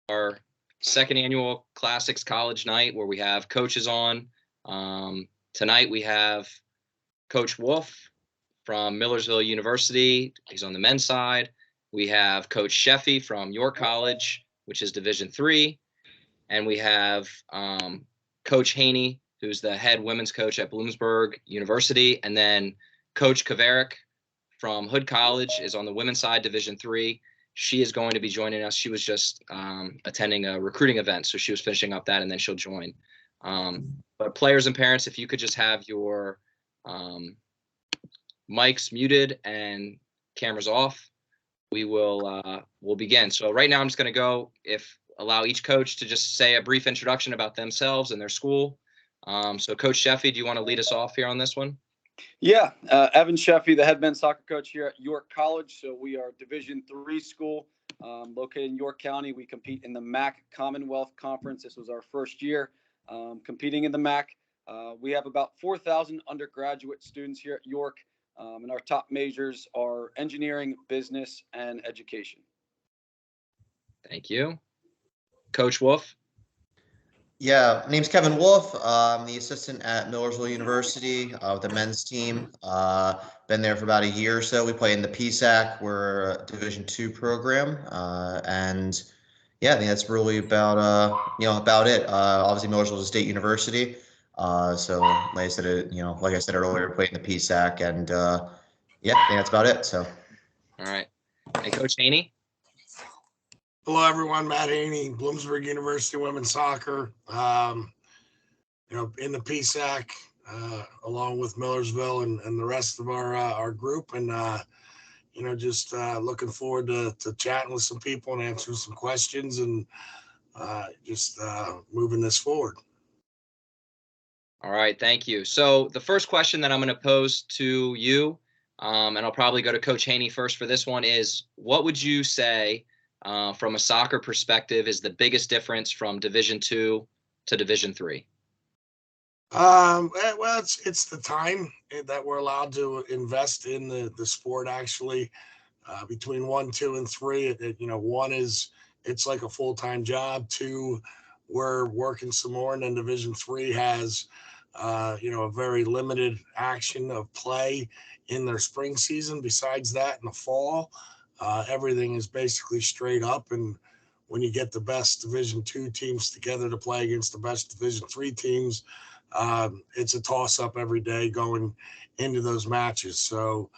our second annual Classics College Night where we have coaches on. Tonight we have Coach Wolf from Millersville University. He's on the men's side. We have Coach Sheffy from York College, which is Division III. And we have Coach Haney, who's the head women's coach at Bloomsburg University. And then Coach Kaverick from Hood College is on the women's side, Division III. She is going to be joining us. She was just attending a recruiting event, so she was finishing up that, and then she'll join. But players and parents, if you could just have your mics muted and cameras off, we'll begin. So right now I'm just going to allow each coach to just say a brief introduction about themselves and their school. So Coach Sheffy, do you want to lead us off here on this one? Yeah, Evan Sheffy, the head men's soccer coach here at York College. So we are Division III school located in York County. We compete in the MAC Commonwealth Conference. This was our first year competing in the MAC. We have about 4,000 undergraduate students here at York, and our top majors are engineering, business, and education. Thank you. Coach Wolf. Yeah, my name's Kevin Wolf. I'm the assistant at Millersville University with the men's team. Been there for about a year or so. We play in the PSAC. We're a Division II program, and yeah, I think that's really about it. Obviously, Millersville is a state university, so like I said earlier, played in the PSAC, and yeah, I think that's about it. So, all right, and Coach Haney. Hello, everyone. Matt Haney, Bloomsburg University women's soccer. In the PSAC, along with Millersville and the rest of our group, and just looking forward to chatting with some people and answering some questions, and just moving this forward. All right, thank you. So the first question that I'm going to pose to you, and I'll probably go to Coach Haney first for this one, is what would you say from a soccer perspective is the biggest difference from Division II to Division III? Well, it's the time that we're allowed to invest in the sport. Actually, between 1, 2, and 3, one is it's like a full-time job. 2, we're working some more, and then Division III has a very limited action of play in their spring season. Besides that, in the fall, everything is basically straight up, and when you get the best Division II teams together to play against the best Division III teams, it's a toss-up every day going into those matches. So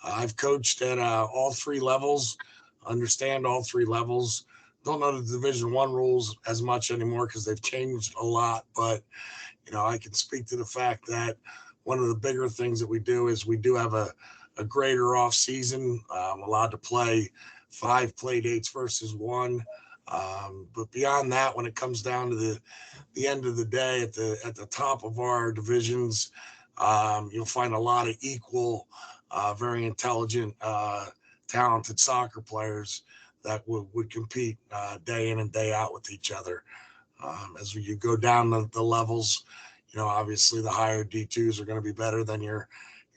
I've coached at all 3 levels, understand all 3 levels. Don't know the Division I rules as much anymore because they've changed a lot, but I can speak to the fact that one of the bigger things that we do is we do have a greater off season. Allowed to play 5 play dates versus 1. But beyond that, when it comes down to the end of the day, at the top of our divisions, you'll find a lot of equal, very intelligent, talented soccer players that would compete day in and day out with each other. As you go down the levels, obviously the higher D2s are going to be better than your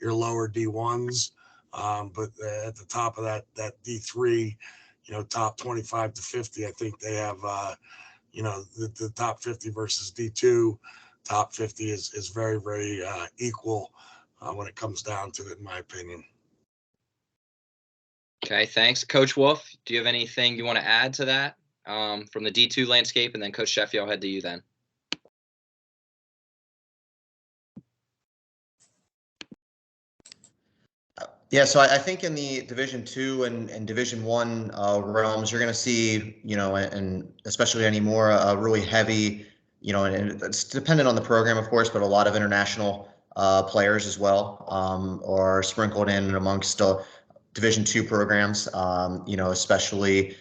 lower D1s. But at the top of that D3, top 25 to 50, I think they have, the top 50 versus D2, top 50 is very, very equal when it comes down to it, in my opinion. Okay, thanks. Coach Wolf, do you have anything you want to add to that from the D2 landscape? And then Coach Sheffy, I'll head to you then. Yeah, so I think in the Division II and Division I realms, you're going to see, and especially anymore, a really heavy, and it's dependent on the program, of course, but a lot of international players as well are sprinkled in and amongst Division II programs, especially,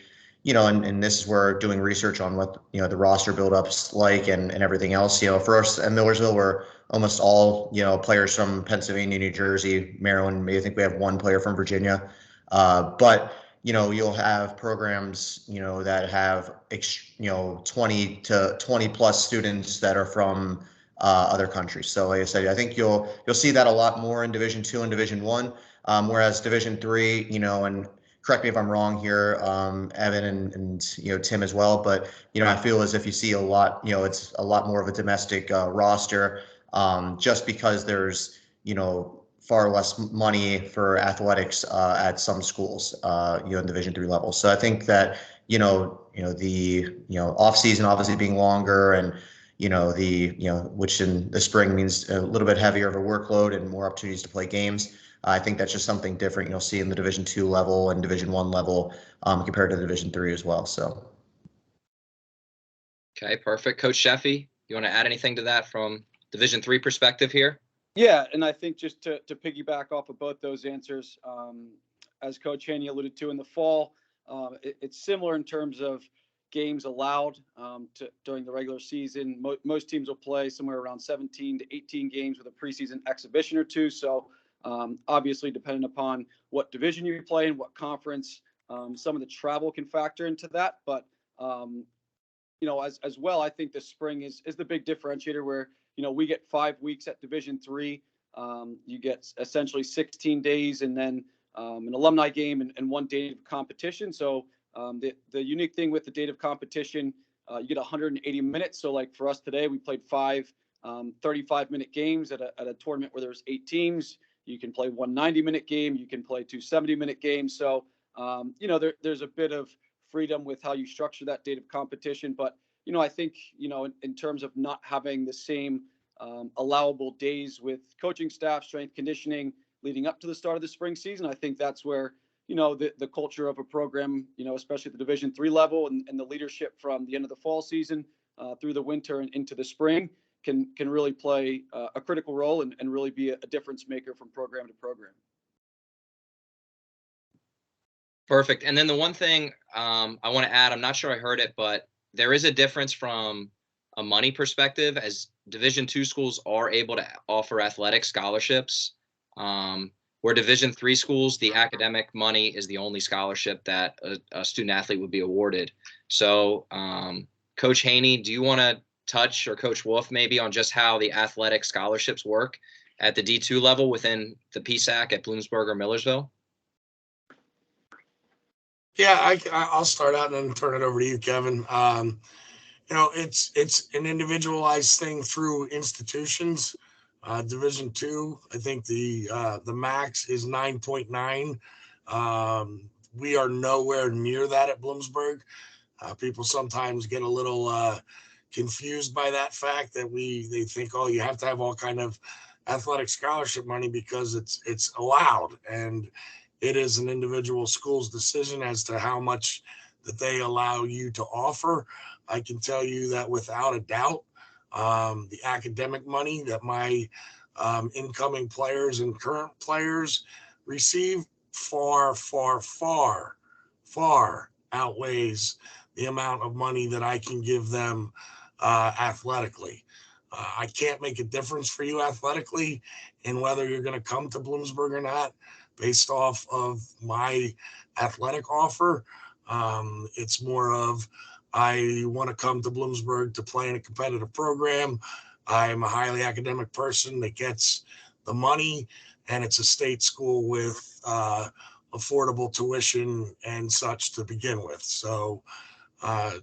and this is where doing research on what, the roster build-up's like and everything else. For us at Millersville, we're almost all, players from Pennsylvania, New Jersey, Maryland. Maybe I think we have 1 player from Virginia. But, you'll have programs, that have, 20 plus students that are from other countries. So like I said, I think you'll see that a lot more in Division II and Division I, whereas Division III, and correct me if I'm wrong here, Evan and Tim as well, but I feel as if you see a lot, it's a lot more of a domestic roster, just because there's far less money for athletics at some schools, in Division III level. So I think that the off season obviously being longer, and which in the spring means a little bit heavier of a workload and more opportunities to play games. I think that's just something different you'll see in the Division II level and Division I level, compared to Division III as well. So. Okay, perfect. Coach Sheffy, you want to add anything to that from Division III perspective here? Yeah, and I think just to piggyback off of both those answers, as Coach Haney alluded to in the fall, it's similar in terms of games allowed during the regular season. Most teams will play somewhere around 17 to 18 games with a preseason exhibition or two. So obviously, depending upon what division you play and what conference, some of the travel can factor into that. But as well, I think the spring is the big differentiator where we get 5 weeks at Division III. You get essentially 16 days and then an alumni game and 1 day of competition. So the unique thing with the date of competition, you get 180 minutes. So like for us today, we played 5 35-minute games at a tournament where there's 8 teams. You can play 1 90-minute game. You can play 2 70-minute games. So, there's a bit of freedom with how you structure that date of competition. But, I think, in terms of not having the same allowable days with coaching staff, strength conditioning leading up to the start of the spring season, I think that's where, the culture of a program, especially at the Division III level and the leadership from the end of the fall season through the winter and into the spring can really play a critical role and really be a difference maker from program to program. Perfect. And then the one thing I want to add, I'm not sure I heard it, but there is a difference from a money perspective, as Division II schools are able to offer athletic scholarships, where Division III schools, the academic money is the only scholarship that a student athlete would be awarded. So, Coach Haney, do you want to touch, or Coach Wolf maybe, on just how the athletic scholarships work at the D2 level within the PSAC at Bloomsburg or Millersville? Yeah, I'll start out and then turn it over to you, Kevin. It's an individualized thing through institutions. Division II, I think the max is 9.9. We are nowhere near that at Bloomsburg. People sometimes get a little confused by that fact that they think, oh, you have to have all kind of athletic scholarship money because it's allowed, and it is an individual school's decision as to how much that they allow you to offer. I can tell you that without a doubt, the academic money that my incoming players and current players receive far, far, far, far outweighs the amount of money that I can give them athletically. I can't make a difference for you athletically in whether you're going to come to Bloomsburg or not based off of my athletic offer. It's more of, I want to come to Bloomsburg to play in a competitive program. I'm a highly academic person that gets the money, and it's a state school with affordable tuition and such to begin with. So I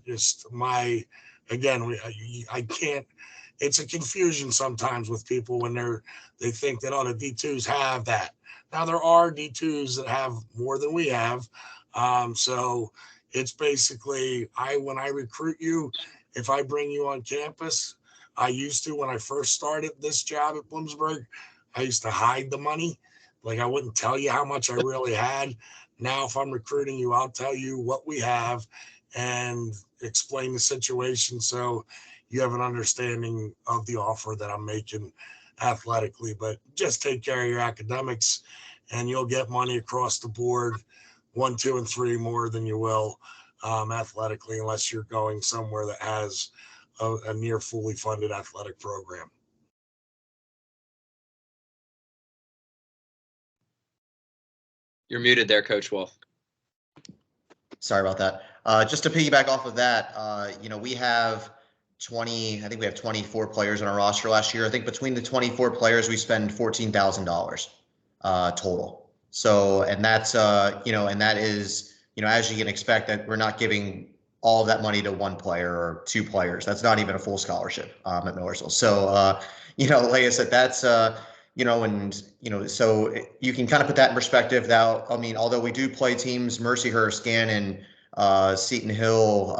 can't, it's a confusion sometimes with people when they think that, oh, the D2s have that. Now there are D2s that have more than we have. So it's basically, when I recruit you, if I bring you on campus, I used to, when I first started this job at Bloomsburg, I used to hide the money. Like, I wouldn't tell you how much I really had. Now, if I'm recruiting you, I'll tell you what we have and explain the situation so you have an understanding of the offer that I'm making athletically. But just take care of your academics and you'll get money across the board, 1, 2, and 3 more than you will athletically, unless you're going somewhere that has a near fully funded athletic program. You're muted there, Coach Wolf. Sorry about that. Just to piggyback off of that, we have 24 players on our roster last year. I think between the 24 players, we spend $14,000 total. So, and that's, and that is, as you can expect, that we're not giving all of that money to one player or two players. That's not even a full scholarship at Millersville. So, like I said, that's, so you can kind of put that in perspective. Now, I mean, although we do play teams, Mercyhurst, Gannon, Seton Hill,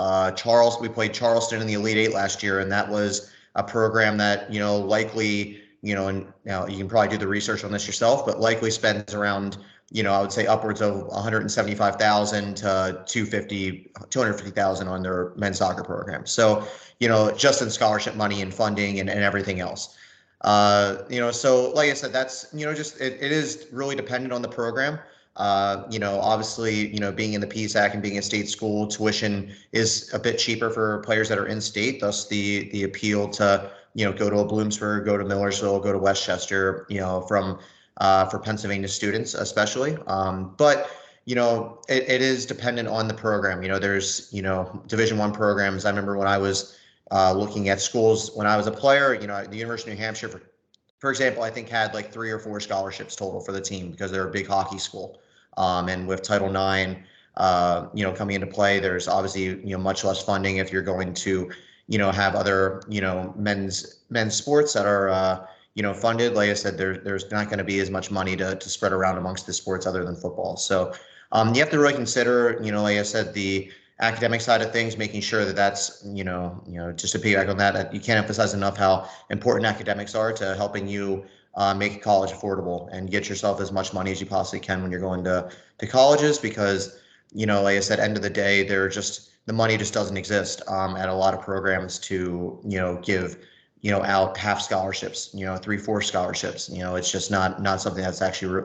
we played Charleston in the Elite Eight last year, and that was a program that, likely, and now you can probably do the research on this yourself, but likely spends around, I would say upwards of 175,000 to 250,000 on their men's soccer program. So, just in scholarship money and funding and everything else. So like I said, that's, just, it is really dependent on the program. Obviously, being in the PSAC and being a state school, tuition is a bit cheaper for players that are in state, thus the appeal to, go to a Bloomsburg, go to Millersville, go to Westchester, for Pennsylvania students, especially. But, it is dependent on the program. There's, Division I programs. I remember when I was looking at schools when I was a player, the University of New Hampshire, for example, I think had like 3 or 4 scholarships total for the team because they're a big hockey school. And with Title IX, coming into play, there's obviously, much less funding if you're going to, have other, men's sports that are, funded. Like I said, there's not going to be as much money to spread around amongst the sports other than football. So you have to really consider, like I said, the academic side of things, making sure that that's, just to piggyback on that, you can't emphasize enough how important academics are to helping you make college affordable and get yourself as much money as you possibly can when you're going to colleges, because, like I said, end of the day, the money just doesn't exist at a lot of programs to, give, out half scholarships, 3/4 scholarships. It's just not something that's actually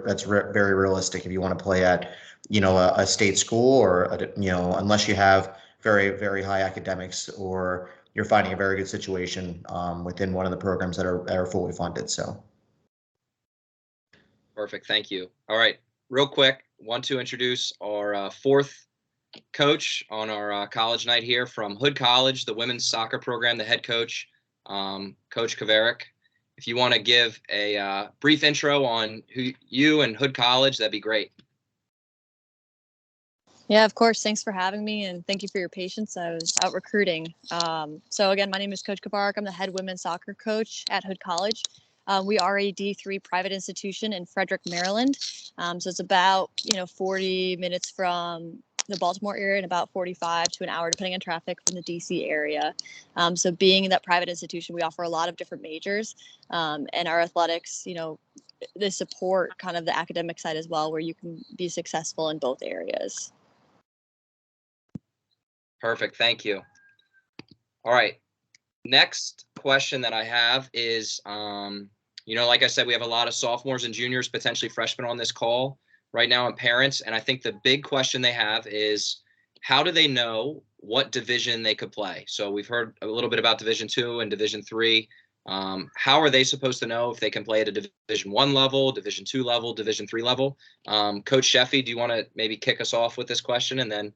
very realistic if you want to play at, a state school or, unless you have very, very high academics or you're finding a very good situation within one of the programs that are fully funded. So. Perfect. Thank you. All right. Real quick, want to introduce our fourth coach on our college night here from Hood College, the women's soccer program, the head coach, Coach Kaverick. If you want to give a brief intro on who you and Hood College, that'd be great. Yeah, of course. Thanks for having me, and thank you for your patience. I was out recruiting. So again, my name is Coach Kaverick. I'm the head women's soccer coach at Hood College. We are a D3 private institution in Frederick, Maryland. So it's about 40 minutes from the Baltimore area and about 45 to an hour, depending on traffic, from the DC area. So being in that private institution, we offer a lot of different majors, and our athletics, they support kind of the academic side as well, where you can be successful in both areas. Perfect. Thank you. All right. Next question that I have is, like I said, we have a lot of sophomores and juniors, potentially freshmen on this call right now, and parents. And I think the big question they have is, how do they know what division they could play? So we've heard a little bit about Division II and Division III. How are they supposed to know if they can play at a Division I level, Division II level, Division III level? Coach Sheffy, do you want to maybe kick us off with this question and then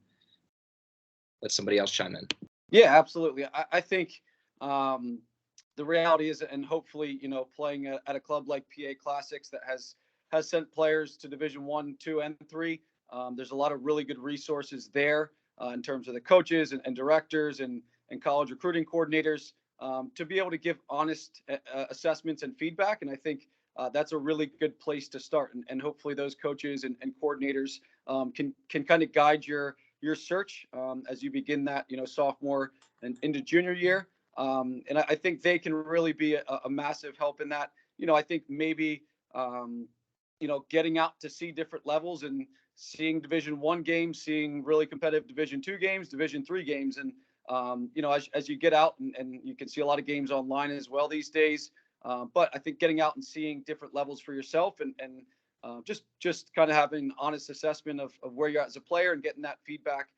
let somebody else chime in? Yeah, absolutely. I think the reality is, and hopefully, playing at a club like PA Classics that has sent players to Division I, II, and III, there's a lot of really good resources there in terms of the coaches and directors and college recruiting coordinators to be able to give honest assessments and feedback. And I think that's a really good place to start. And hopefully those coaches and coordinators can kind of guide your search as you begin that, sophomore and into junior year. And I think they can really be a massive help in that. I think maybe, getting out to see different levels and seeing Division I games, seeing really competitive Division II games, Division III games. And, as you get out and you can see a lot of games online as well these days. But I think getting out and seeing different levels for yourself and just kind of having an honest assessment of where you're at as a player and getting that feedback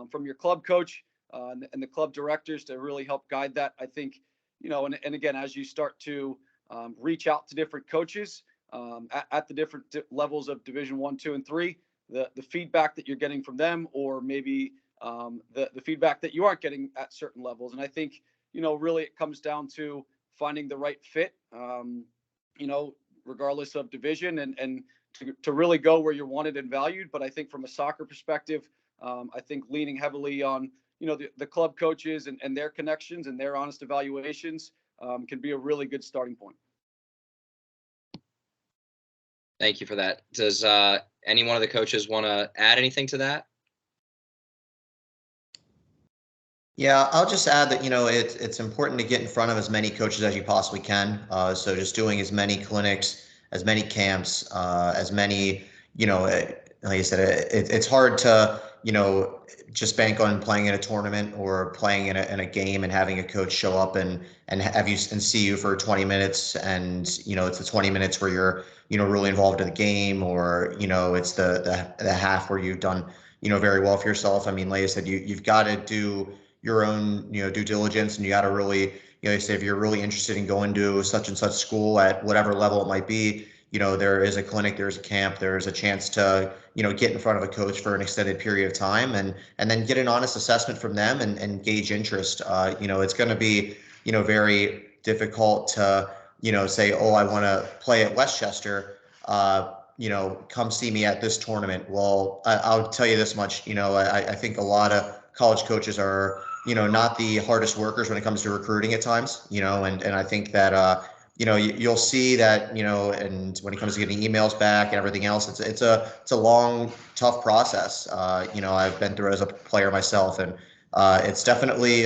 from your club coach and the club directors to really help guide that. I think, and again, as you start to reach out to different coaches at the different levels of Division I, II, and III, the feedback that you're getting from them, or maybe the feedback that you aren't getting at certain levels. And I think, really it comes down to finding the right fit, regardless of division, and to really go where you're wanted and valued. But I think from a soccer perspective, I think leaning heavily on, the club coaches and their connections and their honest evaluations can be a really good starting point. Thank you for that. Does any one of the coaches want to add anything to that? Yeah, I'll just add that, it's important to get in front of as many coaches as you possibly can. So just doing as many clinics, as many camps, as many, like I said, it's hard to, just bank on playing in a tournament or playing in a game and having a coach show up and have you and see you for 20 minutes. And, it's the 20 minutes where you're, really involved in the game, or, it's the half where you've done, very well for yourself. I mean, like I said, you've got to do your own, due diligence, and you got to really, say if you're really interested in going to such and such school at whatever level it might be, there is a clinic, there's a camp, there's a chance to, get in front of a coach for an extended period of time and then get an honest assessment from them and gauge interest. It's going to be, very difficult to, say, oh, I want to play at Westchester, come see me at this tournament. Well, I'll tell you this much, I think a lot of college coaches are, not the hardest workers when it comes to recruiting at times, and I think that, you'll see that, and when it comes to getting emails back and everything else, it's a long, tough process. I've been through it as a player myself, and it's definitely,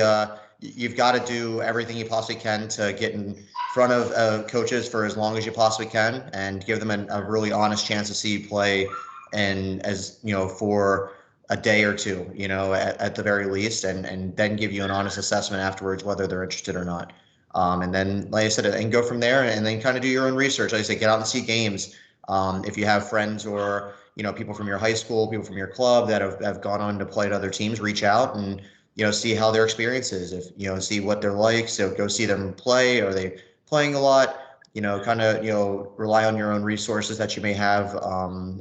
you've got to do everything you possibly can to get in front of coaches for as long as you possibly can and give them a really honest chance to see you play, and as, for a day or two, at the very least, and then give you an honest assessment afterwards, whether they're interested or not. And then, like I said, and go from there, and then kind of do your own research. Like I say, get out and see games. If you have friends or, people from your high school, people from your club that have gone on to play at other teams, reach out and, see how their experience is. If, see what they're like. So go see them play. Are they playing a lot? Kind of, rely on your own resources that you may have,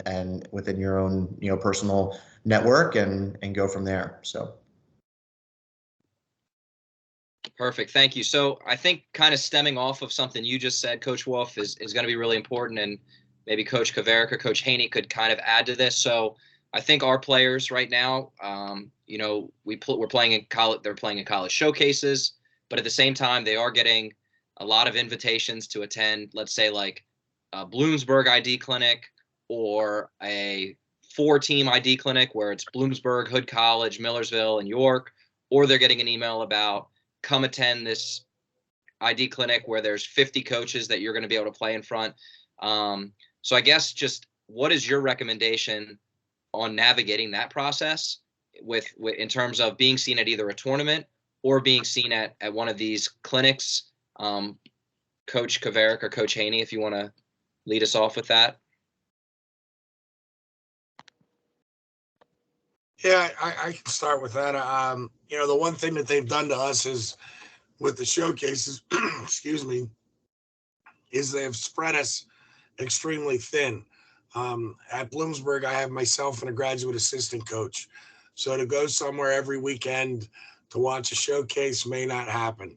and within your own, personal network, and go from there. So. Perfect. Thank you. So I think kind of stemming off of something you just said, Coach Wolf, is going to be really important, and maybe Coach Kaveric or Coach Haney could kind of add to this. So I think our players right now, we're playing in college. They're playing in college showcases, but at the same time, they are getting a lot of invitations to attend, let's say, like a Bloomsburg ID clinic or a 4-team ID clinic where it's Bloomsburg, Hood College, Millersville, and York, or they're getting an email about, come attend this ID clinic where there's 50 coaches that you're going to be able to play in front. So I guess just what is your recommendation on navigating that process with in terms of being seen at either a tournament or being seen at one of these clinics? Coach Kaveric or Coach Haney, if you want to lead us off with that. Yeah, I can start with that. The one thing that they've done to us is with the showcases, excuse me, is they've spread us extremely thin. At Bloomsburg, I have myself and a graduate assistant coach. So to go somewhere every weekend to watch a showcase may not happen.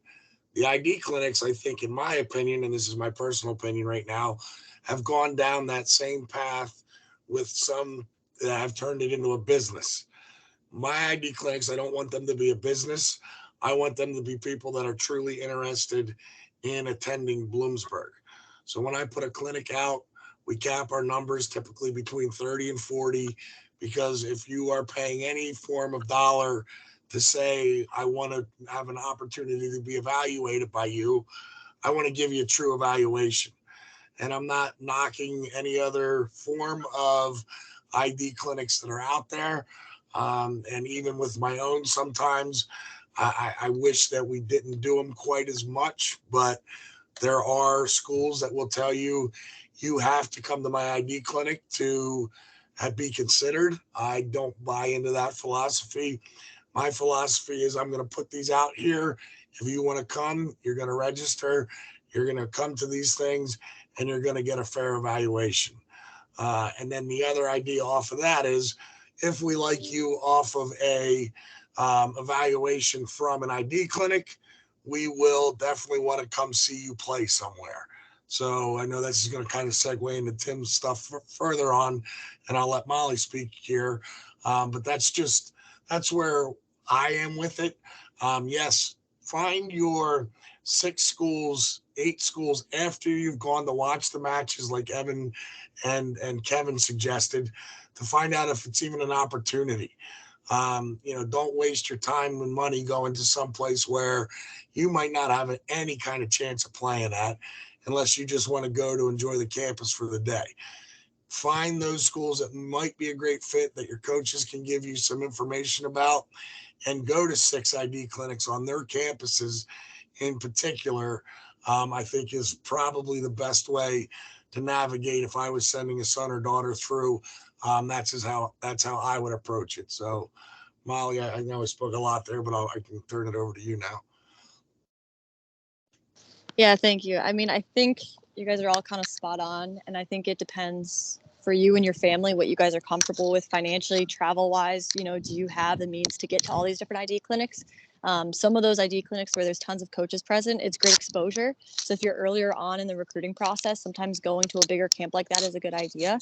The ID clinics, I think, in my opinion, and this is my personal opinion right now, have gone down that same path with some that have turned it into a business. My ID clinics, I don't want them to be a business. I want them to be people that are truly interested in attending Bloomsburg. So when I put a clinic out, we cap our numbers typically between 30 and 40, because if you are paying any form of dollar to say, I want to have an opportunity to be evaluated by you, I want to give you a true evaluation. And I'm not knocking any other form of ID clinics that are out there. And even with my own, sometimes I wish that we didn't do them quite as much, but there are schools that will tell you, you have to come to my ID clinic to be considered. I don't buy into that philosophy. My philosophy is I'm going to put these out here. If you want to come, you're going to register, you're going to come to these things, and you're going to get a fair evaluation. And then the other idea off of that is, if we like you off of a evaluation from an ID clinic, we will definitely want to come see you play somewhere. So I know this is going to kind of segue into Tim's stuff further on, and I'll let Molly speak here. But that's where I am with it. Yes, find your 6 schools, 8 schools after you've gone to watch the matches, like Evan and Kevin suggested, to find out if it's even an opportunity. Don't waste your time and money going to some place where you might not have any kind of chance of playing at, unless you just want to go to enjoy the campus for the day. Find those schools that might be a great fit that your coaches can give you some information about, and go to 6 ID clinics on their campuses in particular. I think is probably the best way to navigate if I was sending a son or daughter through. That's how I would approach it. So, Molly, I know I spoke a lot there, but I can turn it over to you now. Yeah, thank you. I mean, I think you guys are all kind of spot on, and I think it depends for you and your family what you guys are comfortable with financially, travel wise. Do you have the means to get to all these different ID clinics? Some of those ID clinics where there's tons of coaches present, it's great exposure. So if you're earlier on in the recruiting process, sometimes going to a bigger camp like that is a good idea.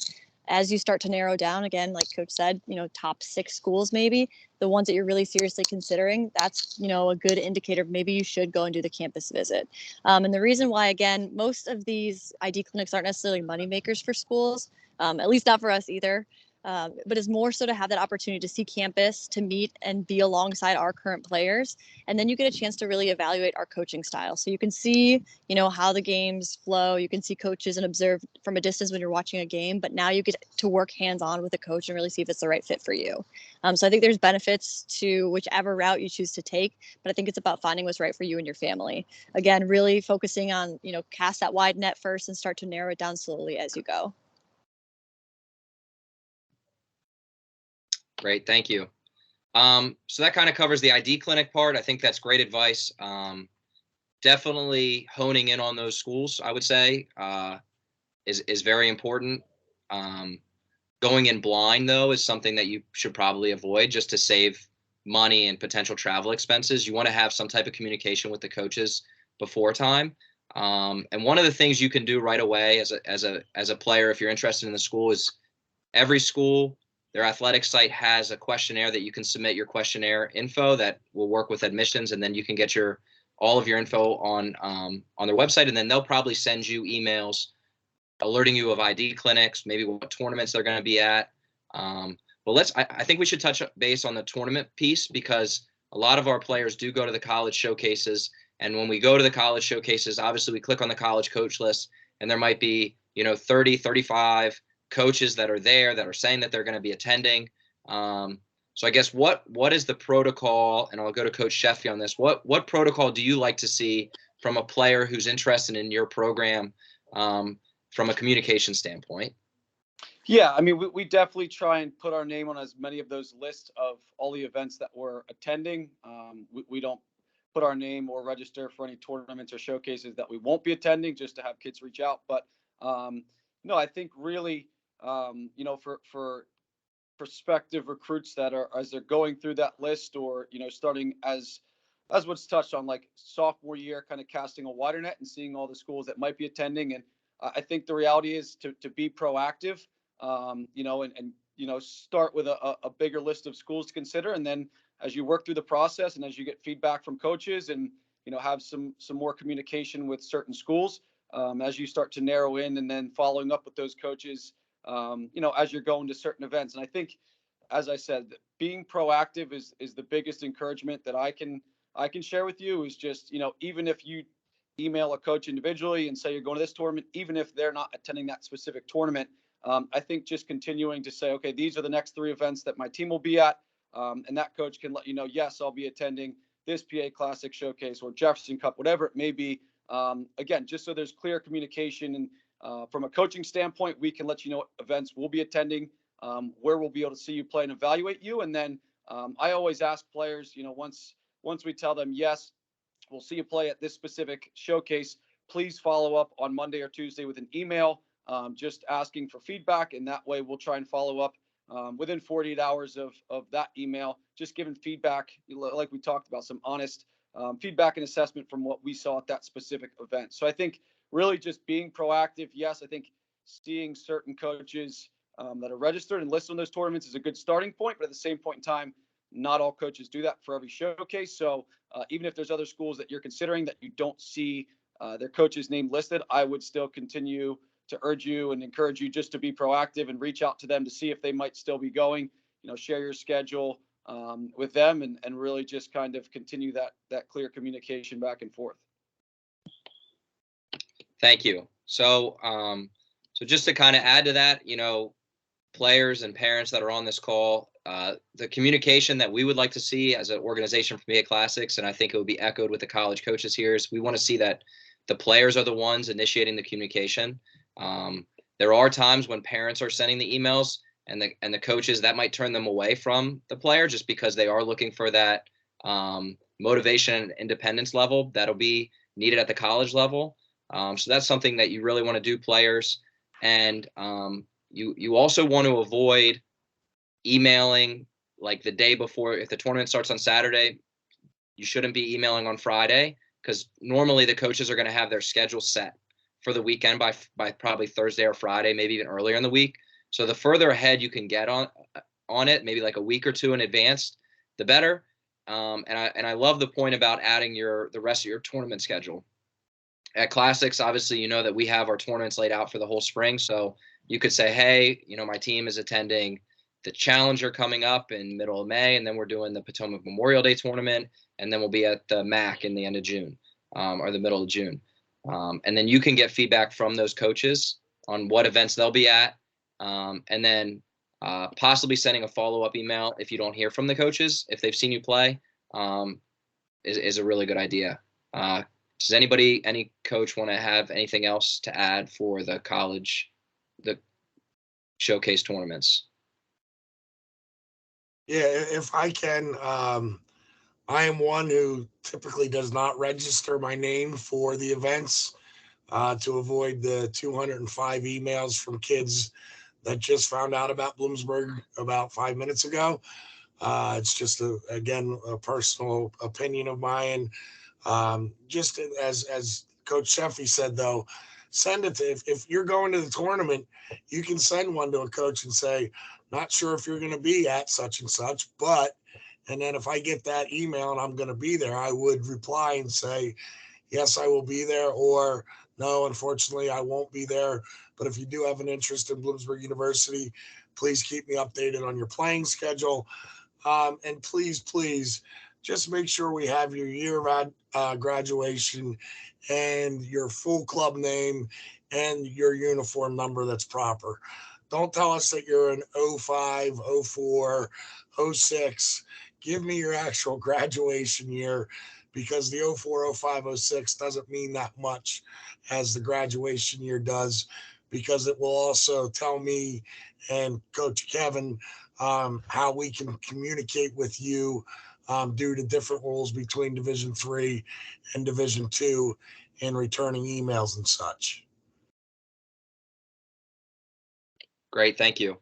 As you start to narrow down, again, like Coach said, top 6 schools, maybe the ones that you're really seriously considering, that's, a good indicator of maybe you should go and do the campus visit. And the reason why, again, most of these ID clinics aren't necessarily money makers for schools, at least not for us either. But it's more so to have that opportunity to see campus, to meet and be alongside our current players. And then you get a chance to really evaluate our coaching style. So you can see, how the games flow. You can see coaches and observe from a distance when you're watching a game. But now you get to work hands-on with a coach and really see if it's the right fit for you. So I think there's benefits to whichever route you choose to take. But I think it's about finding what's right for you and your family. Again, really focusing on, cast that wide net first and start to narrow it down slowly as you go. Great, thank you. So that kind of covers the ID clinic part. I think that's great advice. Definitely honing in on those schools, I would say, is very important. Going in blind, though, is something that you should probably avoid just to save money and potential travel expenses. You want to have some type of communication with the coaches before time. And one of the things you can do right away as a player, if you're interested in the school, is every school, their athletic site has a questionnaire that you can submit your questionnaire info that will work with admissions, and then you can get all of your info on their website, and then they'll probably send you emails alerting you of ID clinics, maybe what tournaments they're going to be at. But I think we should touch base on the tournament piece, because a lot of our players do go to the college showcases, and when we go to the college showcases, obviously we click on the college coach list, and there might be 30, 35 coaches that are there that are saying that they're going to be attending. So I guess what is the protocol, and I'll go to Coach Sheffy on this. What protocol do you like to see from a player who's interested in your program from a communication standpoint? Yeah, I mean, we definitely try and put our name on as many of those lists of all the events that we're attending. We don't put our name or register for any tournaments or showcases that we won't be attending, just to have kids reach out. But no, I think really, for prospective recruits that are, as they're going through that list, or starting as what's touched on, like sophomore year, kind of casting a wider net and seeing all the schools that might be attending. And I think the reality is to be proactive, and start with a bigger list of schools to consider, and then as you work through the process and as you get feedback from coaches, and have some more communication with certain schools, as you start to narrow in, and then following up with those coaches, as you're going to certain events. And I think, as I said, being proactive is the biggest encouragement that I can share with you. Is just, even if you email a coach individually and say you're going to this tournament, even if they're not attending that specific tournament, I think just continuing to say, okay, these are the next 3 events that my team will be at. And that coach can let you know, yes, I'll be attending this PA Classic Showcase or Jefferson Cup, whatever it may be. Again, just so there's clear communication, and from a coaching standpoint, we can let you know what events we'll be attending, where we'll be able to see you play and evaluate you. And then I always ask players, once we tell them, yes, we'll see you play at this specific showcase, please follow up on Monday or Tuesday with an email, just asking for feedback. And that way we'll try and follow up within 48 hours of that email, just giving feedback, like we talked about, some honest feedback and assessment from what we saw at that specific event. So I think really just being proactive. Yes, I think seeing certain coaches that are registered and listed on those tournaments is a good starting point, but at the same point in time, not all coaches do that for every showcase. So even if there's other schools that you're considering that you don't see their coach's name listed, I would still continue to urge you and encourage you just to be proactive and reach out to them to see if they might still be going. Share your schedule with them and really just kind of continue that clear communication back and forth. Thank you. So, so just to kind of add to that, players and parents that are on this call, the communication that we would like to see as an organization for MEA Classics, and I think it would be echoed with the college coaches here, is we want to see that the players are the ones initiating the communication. There are times when parents are sending the emails and the coaches, that might turn them away from the player just because they are looking for that motivation and independence level that'll be needed at the college level. So that's something that you really want to do, players. And you also want to avoid emailing like the day before. If the tournament starts on Saturday, you shouldn't be emailing on Friday, because normally the coaches are going to have their schedule set for the weekend by probably Thursday or Friday, maybe even earlier in the week. So the further ahead you can get on it, maybe like a week or two in advance, the better. And I love the point about adding the rest of your tournament schedule. At Classics, obviously, you know that we have our tournaments laid out for the whole spring. So you could say, hey, my team is attending the Challenger coming up in middle of May, and then we're doing the Potomac Memorial Day tournament, and then we'll be at the MAC in the end of June or the middle of June. And then you can get feedback from those coaches on what events they'll be at, and then possibly sending a follow-up email if you don't hear from the coaches, if they've seen you play, is a really good idea. Does any coach want to have anything else to add for the showcase tournaments? Yeah, if I can, I am one who typically does not register my name for the events to avoid the 205 emails from kids that just found out about Bloomsburg about 5 minutes ago. It's just, again, a personal opinion of mine. Just as Coach Sheffy said, though, send it to, if you're going to the tournament, you can send one to a coach and say, not sure if you're going to be at such and such, but, and then if I get that email and I'm going to be there, I would reply and say, yes, I will be there, or no, unfortunately, I won't be there. But if you do have an interest in Bloomsburg University, please keep me updated on your playing schedule. And please, just make sure we have your year of graduation and your full club name and your uniform number that's proper. Don't tell us that you're an 05, 04, 06. Give me your actual graduation year, because the 04, 05, 06 doesn't mean that much as the graduation year does, because it will also tell me and Coach Kevin how we can communicate with you due to different rules between Division III and Division II in returning emails and such. Great, thank you.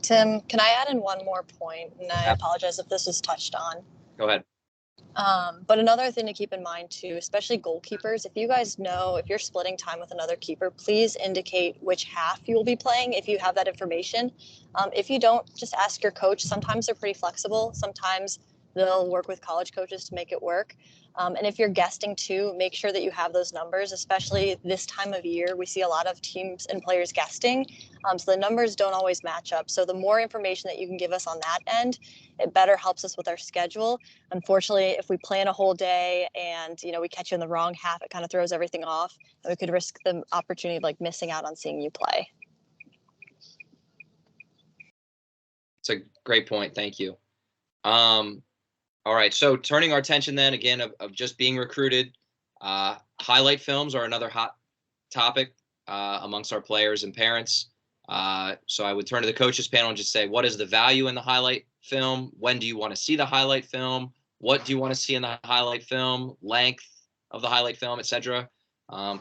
Tim, can I add in one more point? And I apologize if this was touched on. Go ahead. But another thing to keep in mind too, especially goalkeepers, if you guys know, if you're splitting time with another keeper, please indicate which half you will be playing if you have that information. If you don't, just ask your coach. Sometimes they're pretty flexible. Sometimes they'll work with college coaches to make it work. And if you're guesting too, make sure that you have those numbers, especially this time of year. We see a lot of teams and players guesting. So the numbers don't always match up. So the more information that you can give us on that end, it better helps us with our schedule. Unfortunately, if we plan a whole day and, we catch you in the wrong half, it kind of throws everything off. And we could risk the opportunity of missing out on seeing you play. It's a great point. Thank you. All right. So turning our attention then again of just being recruited, highlight films are another hot topic amongst our players and parents. So I would turn to the coaches panel and just say, what is the value in the highlight film? When do you want to see the highlight film? What do you want to see in the highlight film? Length of the highlight film, etc.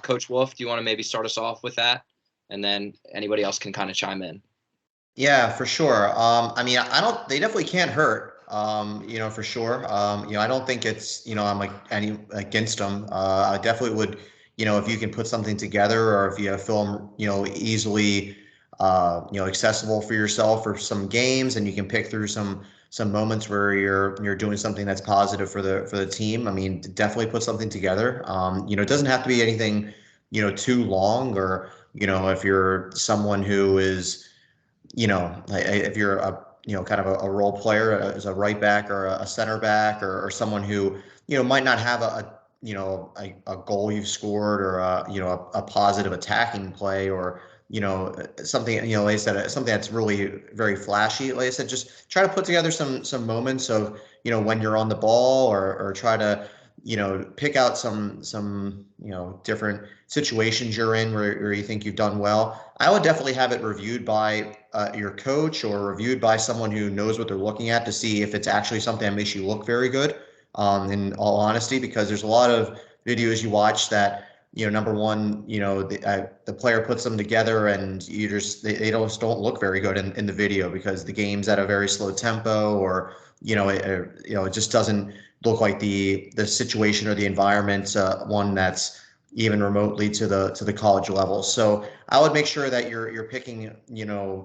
Coach Wolf, do you want to maybe start us off with that? And then anybody else can kind of chime in. Yeah, for sure. They definitely can't hurt. For sure. I don't think it's, I'm against them. I definitely would, if you can put something together, or if you have film, easily, accessible for yourself for some games, and you can pick through some moments where you're doing something that's positive for the team. I mean, definitely put something together. It doesn't have to be anything, too long, or, if you're someone who is, if you're kind of a role player as a right back or a center back, or someone who, might not have a goal you've scored, or a positive attacking play, or something, like I said, something that's really very flashy. Like I said, just try to put together some moments of, when you're on the ball, or try to, pick out some different situations you're in where you think you've done well. I would definitely have it reviewed by your coach, or reviewed by someone who knows what they're looking at, to see if it's actually something that makes you look very good. In all honesty, because there's a lot of videos you watch that, number one, the player puts them together, and they don't look very good in the video, because the game's at a very slow tempo, or it just doesn't look like the situation or the environment, one that's even remotely to the college level. So I would make sure that you're picking,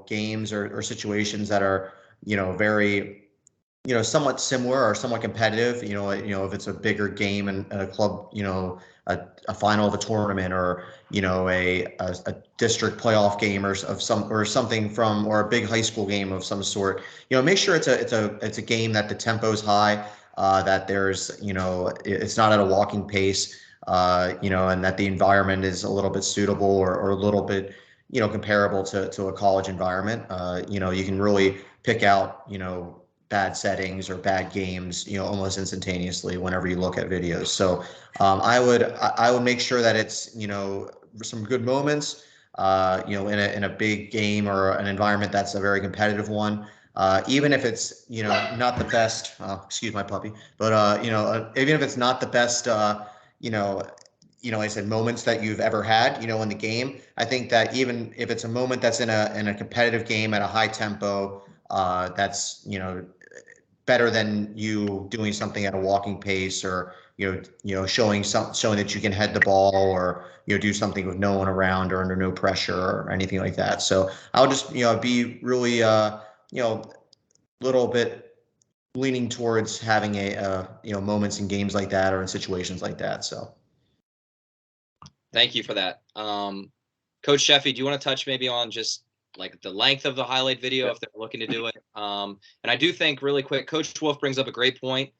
games or situations that are, very, somewhat similar or somewhat competitive. If it's a bigger game and a club, a final of a tournament, or a district playoff game, or something or a big high school game of some sort. Make sure it's a game that the tempo's high, that there's, it's not at a walking pace, and that the environment is a little bit suitable, or a little bit, comparable to a college environment. You can really pick out, bad settings or bad games, almost instantaneously whenever you look at videos. So I would make sure that it's, some good moments, in a big game, or an environment that's a very competitive one. Even if it's, not the best, excuse my puppy, but, even if it's not the best, like I said, moments that you've ever had, in the game. I think that even if it's a moment that's in a competitive game at a high tempo, that's, better than you doing something at a walking pace, or showing that you can head the ball, or do something with no one around, or under no pressure, or anything like that. So I'll just be really little bit leaning towards having moments in games like that, or in situations like that. So Thank you for that. Coach Sheffy, do you want to touch maybe on just like the length of the highlight video, if they're looking to do it? And I do think, really quick, Coach Wolf brings up a great point.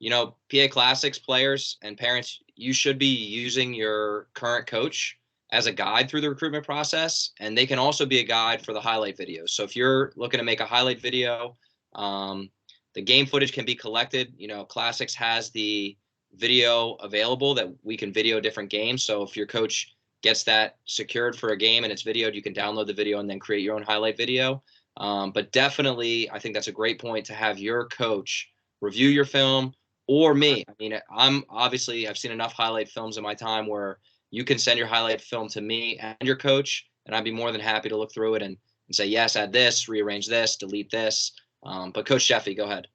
PA Classics players and parents, you should be using your current coach as a guide through the recruitment process, and they can also be a guide for the highlight videos. So if you're looking to make a highlight video, the game footage can be collected. Classics has the video available that we can video different games. So if your coach gets that secured for a game and it's videoed, you can download the video and then create your own highlight video. But definitely, I think that's a great point, to have your coach review your film, or me. I mean, I've seen enough highlight films in my time where you can send your highlight film to me and your coach, and I'd be more than happy to look through it and say, yes, add this, rearrange this, delete this. But Coach Sheffy, go ahead.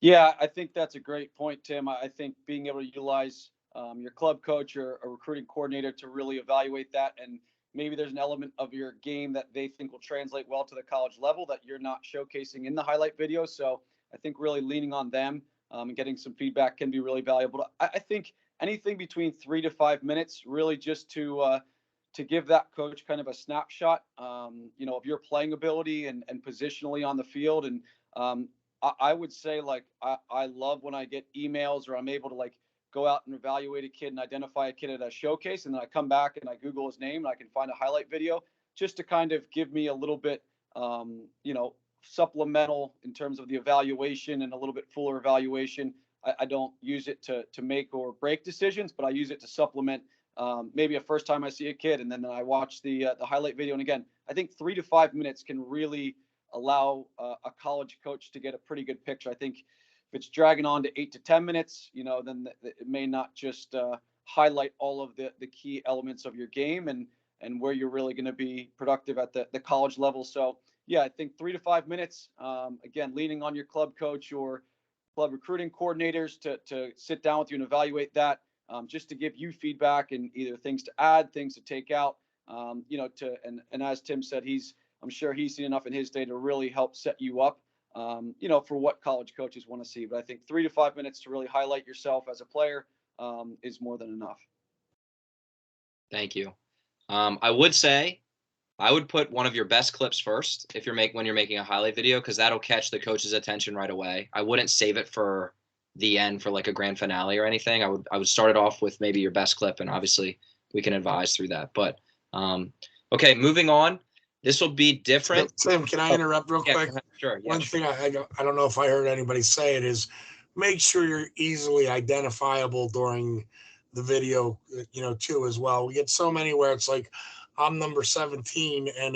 Yeah, I think that's a great point, Tim. I think being able to utilize your club coach or a recruiting coordinator to really evaluate that, and maybe there's an element of your game that they think will translate well to the college level that you're not showcasing in the highlight video. So I think really leaning on them and getting some feedback can be really valuable. I think anything between 3 to 5 minutes, really just to give that coach kind of a snapshot, of your playing ability and positionally on the field. And I would say, like, I love when I get emails, or I'm able to go out and evaluate a kid and identify a kid at a showcase, and then I come back and I Google his name and I can find a highlight video, just to kind of give me a little bit, supplemental in terms of the evaluation, and a little bit fuller evaluation. I don't use it to make or break decisions, but I use it to supplement maybe a first time I see a kid, and then I watch the highlight video. And again, I think 3 to 5 minutes can really allow a college coach to get a pretty good picture. I think if it's dragging on to 8 to 10 minutes, then it may not just highlight all of the key elements of your game and where you're really going to be productive at the college level. So yeah, I think 3 to 5 minutes, again, leaning on your club coach or club recruiting coordinators to sit down with you and evaluate that. just to give you feedback and either things to add, things to take out, and as Tim said, I'm sure he's seen enough in his day to really help set you up, for what college coaches want to see. But I think 3 to 5 minutes to really highlight yourself as a player is more than enough. Thank you. I would say I would put one of your best clips first when you're making a highlight video, because that'll catch the coach's attention right away. I wouldn't save it for the end for like a grand finale or anything. I would start it off with maybe your best clip, and obviously we can advise through that. But okay, moving on. This will be different. Tim, can I interrupt real quick? Sure. Yeah, One thing I don't know if I heard anybody say it is make sure you're easily identifiable during the video, too, as well. We get so many where it's like, I'm number 17 and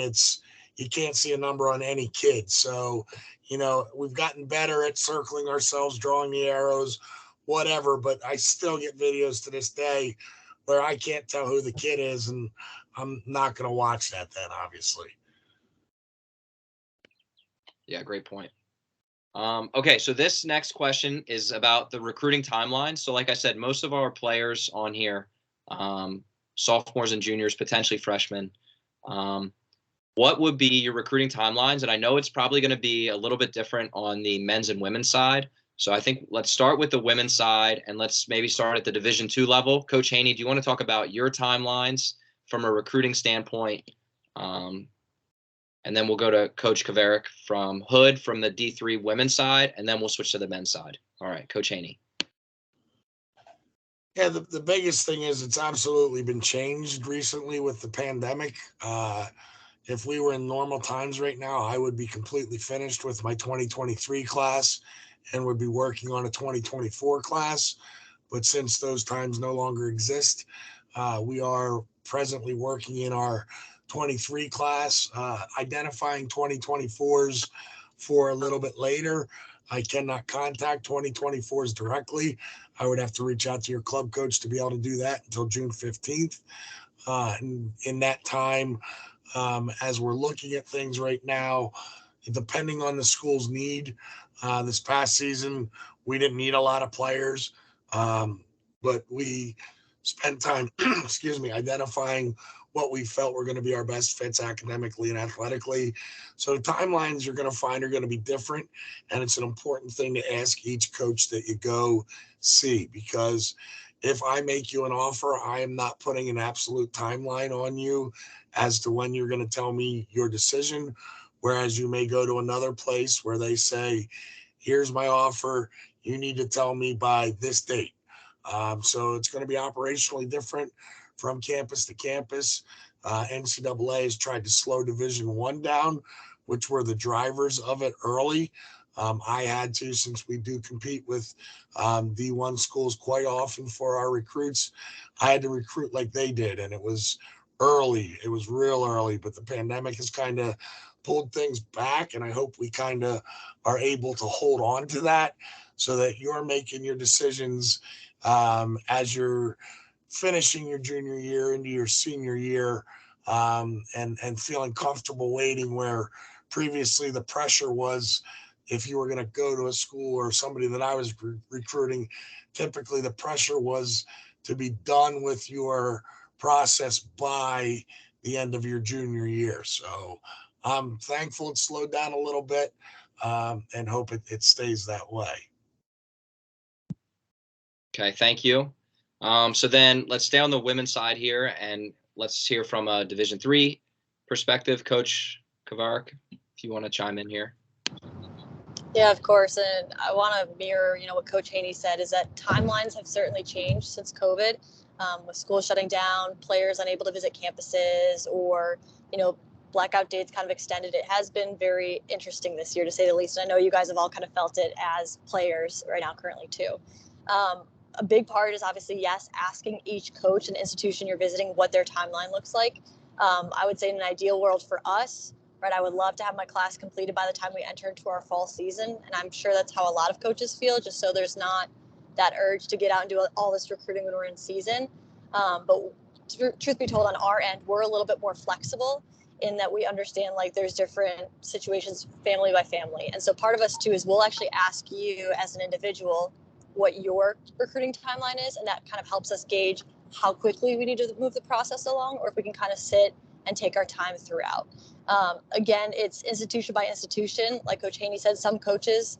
you can't see a number on any kid. So, we've gotten better at circling ourselves, drawing the arrows, whatever, but I still get videos to this day where I can't tell who the kid is, and I'm not going to watch that then, obviously. Yeah, great point. Okay, so this next question is about the recruiting timeline. So like I said, most of our players on here, sophomores and juniors, potentially freshmen, what would be your recruiting timelines? And I know it's probably going to be a little bit different on the men's and women's side. So I think let's start with the women's side, and let's maybe start at the Division II level. Coach Haney, do you want to talk about your timelines from a recruiting standpoint? And then we'll go to Coach Kavarik from Hood from the D3 women's side, and then we'll switch to the men's side. All right, Coach Haney. Yeah, the biggest thing is it's absolutely been changed recently with the pandemic. If we were in normal times right now, I would be completely finished with my 2023 class and would be working on a 2024 class. But since those times no longer exist, we are presently working in our 23 class, identifying 2024s for a little bit later. I cannot contact 2024s directly. I would have to reach out to your club coach to be able to do that until June 15th. In that time, as we're looking at things right now, depending on the school's need, this past season, we didn't need a lot of players, but we spent time, identifying what we felt were going to be our best fits academically and athletically. So the timelines you're going to find are going to be different. And it's an important thing to ask each coach that you go see, because if I make you an offer, I am not putting an absolute timeline on you as to when you're going to tell me your decision. Whereas you may go to another place where they say, here's my offer, you need to tell me by this date. So it's going to be operationally different from campus to campus. NCAA has tried to slow Division I down, which were the drivers of it early. I had to, since we do compete with D1 schools quite often for our recruits, I had to recruit like they did. And it was early. It was real early, but the pandemic has kind of pulled things back. And I hope we kind of are able to hold on to that so that you're making your decisions as you're finishing your junior year into your senior year, and feeling comfortable waiting, where previously the pressure was, if you were going to go to a school or somebody that I was recruiting, typically the pressure was to be done with your process by the end of your junior year. So I'm thankful it slowed down a little bit, and hope it stays that way. Okay, thank you. So then let's stay on the women's side here, and let's hear from a Division III perspective. Coach Kavarik, if you want to chime in here. Yeah, of course. And I want to mirror, what Coach Haney said, is that timelines have certainly changed since COVID, with schools shutting down, players unable to visit campuses, or, blackout dates kind of extended. It has been very interesting this year, to say the least. And I know you guys have all kind of felt it as players right now currently too. A big part is obviously, yes, asking each coach and institution you're visiting what their timeline looks like. I would say in an ideal world for us, right, I would love to have my class completed by the time we enter into our fall season. And I'm sure that's how a lot of coaches feel, just so there's not that urge to get out and do all this recruiting when we're in season. But truth be told, on our end, we're a little bit more flexible in that we understand there's different situations family by family. And so part of us too is we'll actually ask you as an individual, what your recruiting timeline is, and that kind of helps us gauge how quickly we need to move the process along, or if we can kind of sit and take our time throughout. Again, it's institution by institution. Like Coach Haney said, some coaches,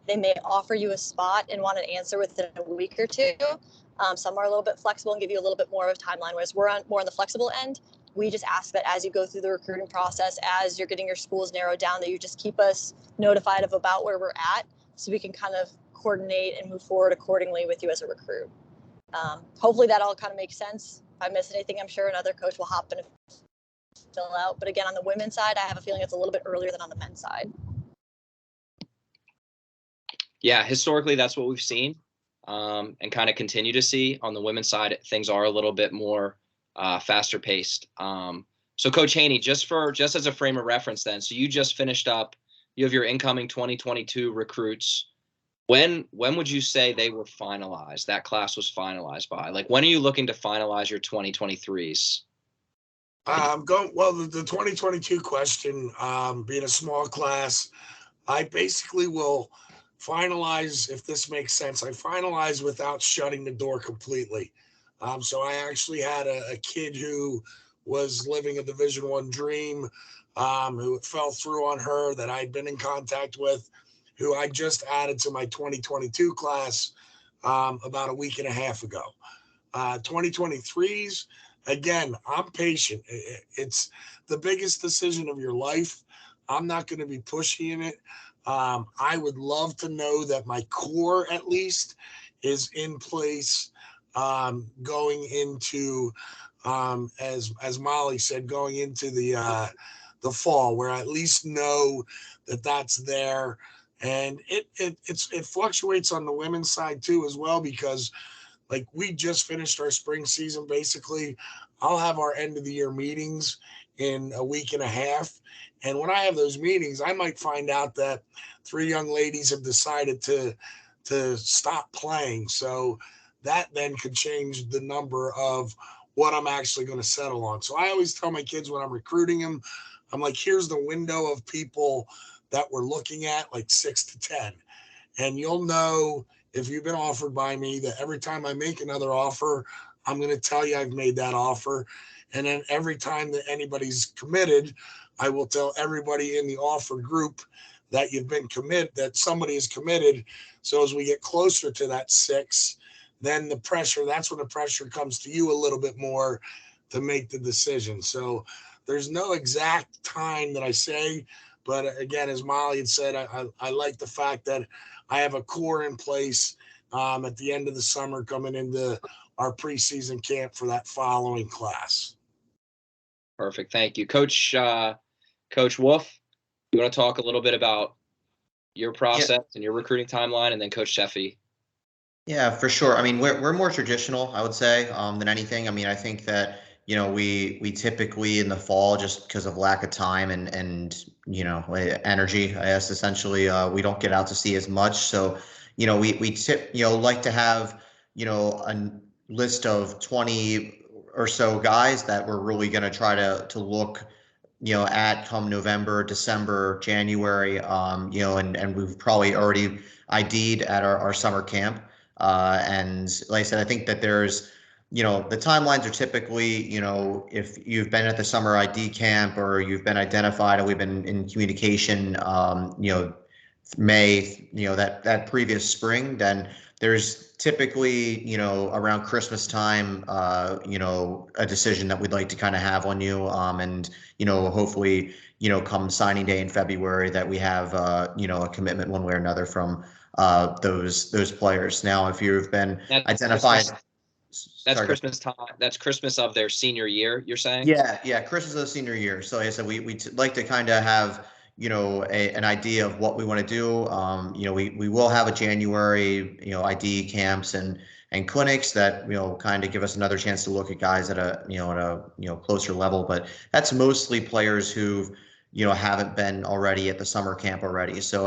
they may offer you a spot and want an answer within a week or two. Some are a little bit flexible and give you a little bit more of a timeline, whereas we're more on the flexible end. We just ask that as you go through the recruiting process, as you're getting your schools narrowed down, that you just keep us notified of about where we're at, so we can kind of coordinate and move forward accordingly with you as a recruit. Hopefully that all kind of makes sense. If I miss anything, I'm sure another coach will hop in and fill out. But again, on the women's side, I have a feeling it's a little bit earlier than on the men's side. Yeah, historically, that's what we've seen, and kind of continue to see. On the women's side, things are a little bit more faster paced. So Coach Haney, just as a frame of reference then, so you just finished up, you have your incoming 2022 recruits. When would you say they were finalized? That class was finalized by? Like, when are you looking to finalize your 2023s? The 2022 question, being a small class, I basically will finalize, if this makes sense, I finalize without shutting the door completely. So I actually had a kid who was living a Division I dream, who fell through on her, that I'd been in contact with, who I just added to my 2022 class about a week and a half ago. 2023s, again, I'm patient. It's the biggest decision of your life. I'm not going to be pushy in it. I would love to know that my core, at least, is in place going into, as Molly said, going into the fall, where I at least know that that's there. And it fluctuates on the women's side too as well, because like we just finished our spring season. Basically, I'll have our end of the year meetings in a week and a half. And when I have those meetings, I might find out that 3 young ladies have decided to stop playing. So that then could change the number of what I'm actually going to settle on. So I always tell my kids when I'm recruiting them, I'm like, here's the window of people that we're looking at, like 6 to 10. And you'll know, if you've been offered by me, that every time I make another offer, I'm going to tell you I've made that offer. And then every time that anybody's committed, I will tell everybody in the offer group that you've been committed, that somebody is committed. So as we get closer to that 6, then that's when the pressure comes to you a little bit more to make the decision. So there's no exact time that I say, but again, as Molly had said, I like the fact that I have a core in place at the end of the summer coming into our preseason camp for that following class. Perfect. Thank you. Coach Wolf, you want to talk a little bit about your process and your recruiting timeline, and then Coach Sheffy? Yeah, for sure. I mean, we're more traditional, I would say, than anything. I mean, I think that, we typically in the fall, just because of lack of time and energy, I guess, essentially, we don't get out to see as much. So, we like to have, a list of 20 or so guys that we're really going to try to look, at come November, December, January, and we've probably already ID'd at our summer camp. And like I said, I think that there's, the timelines are typically, if you've been at the summer ID camp or you've been identified and we've been in communication, May, that previous spring, then there's typically, around Christmas time, a decision that we'd like to kind of have on you. And, hopefully, come signing day in February that we have, a commitment one way or another from those players. Now, if you've been identified. That's Christmas time. That's Christmas of their senior year, you're saying? Yeah, Christmas of the senior year. So like I said, we like to kind of have, an idea of what we want to do. We will have a January, ID camps and clinics that, kind of give us another chance to look at guys at a closer level. But that's mostly players who've, haven't been already at the summer camp already. So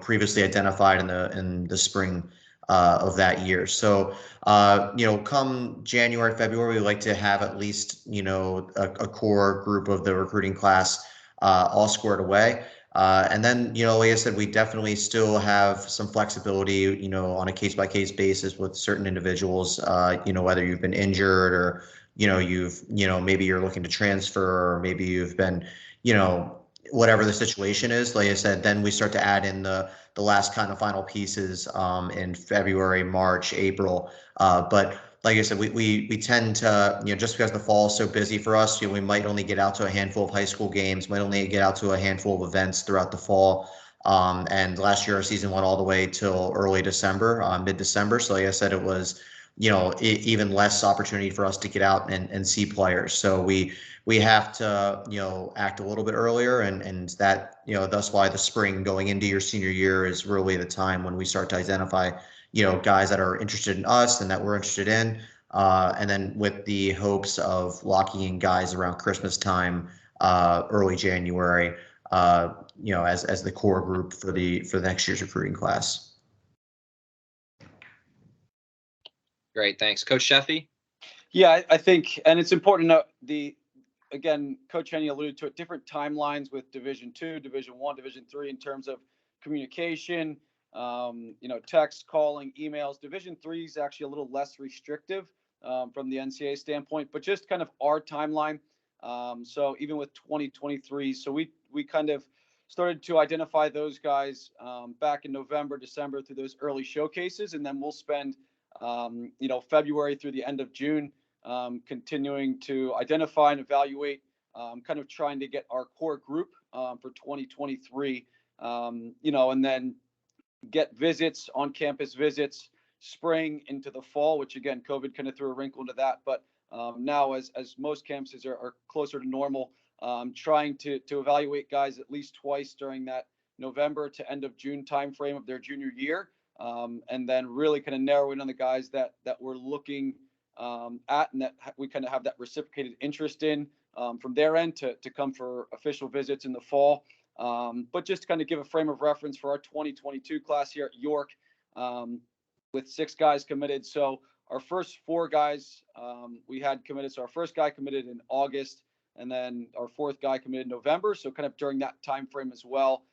previously identified in the spring of that year. So, come January, February, we like to have at least, a core group of the recruiting class all squared away. And then, like I said, we definitely still have some flexibility, on a case by case basis with certain individuals, whether you've been injured or, maybe you're looking to transfer, or maybe you've been, you know, whatever the situation is. Like I said, then we start to add in the last kind of final pieces in February, March, April. But like I said, we tend to, just because the fall is so busy for us, we might only get out to a handful of high school games, might only get out to a handful of events throughout the fall. And last year our season went all the way till early December, mid-December. So like I said, it was, even less opportunity for us to get out and see players. So we have to, act a little bit earlier, and that, that's why the spring going into your senior year is really the time when we start to identify, guys that are interested in us and that we're interested in. And then with the hopes of locking in guys around Christmas time, early January, as the core group for the next year's recruiting class. Great, thanks, Coach Sheffy. Yeah, I think, and it's important to note again, Coach Henny alluded to it, different timelines with Division II, Division I, Division III in terms of communication, text, calling, emails. Division III is actually a little less restrictive from the NCAA standpoint, but just kind of our timeline. So even with 2023, so we kind of started to identify those guys back in November, December through those early showcases, and then we'll spend February through the end of June continuing to identify and evaluate, kind of trying to get our core group for 2023, and then get visits, on campus visits, spring into the fall, which again, COVID kind of threw a wrinkle into that. But now as most campuses are closer to normal, trying to evaluate guys at least twice during that November to end of June timeframe of their junior year. And then really kind of narrow in on the guys that we're looking at, and that we kind of have that reciprocated interest in from their end to come for official visits in the fall. But just to kind of give a frame of reference for our 2022 class here at York, with 6 guys committed. So our first 4 guys we had committed. So our first guy committed in August, and then our 4th guy committed in November. So kind of during that time frame as well.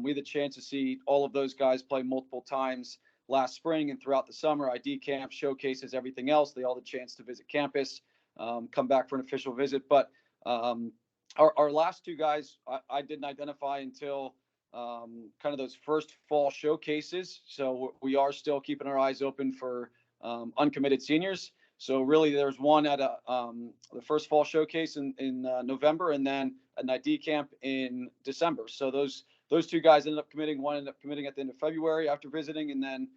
We had the chance to see all of those guys play multiple times last spring and throughout the summer, ID camp, showcases, everything else. They all had a chance to visit campus, come back for an official visit. But our last 2 guys, I didn't identify until kind of those first fall showcases. So we are still keeping our eyes open for uncommitted seniors. So really there's one at the first fall showcase in November, and then an ID camp in December. So those 2 guys ended up committing. One ended up committing at the end of February after visiting, and then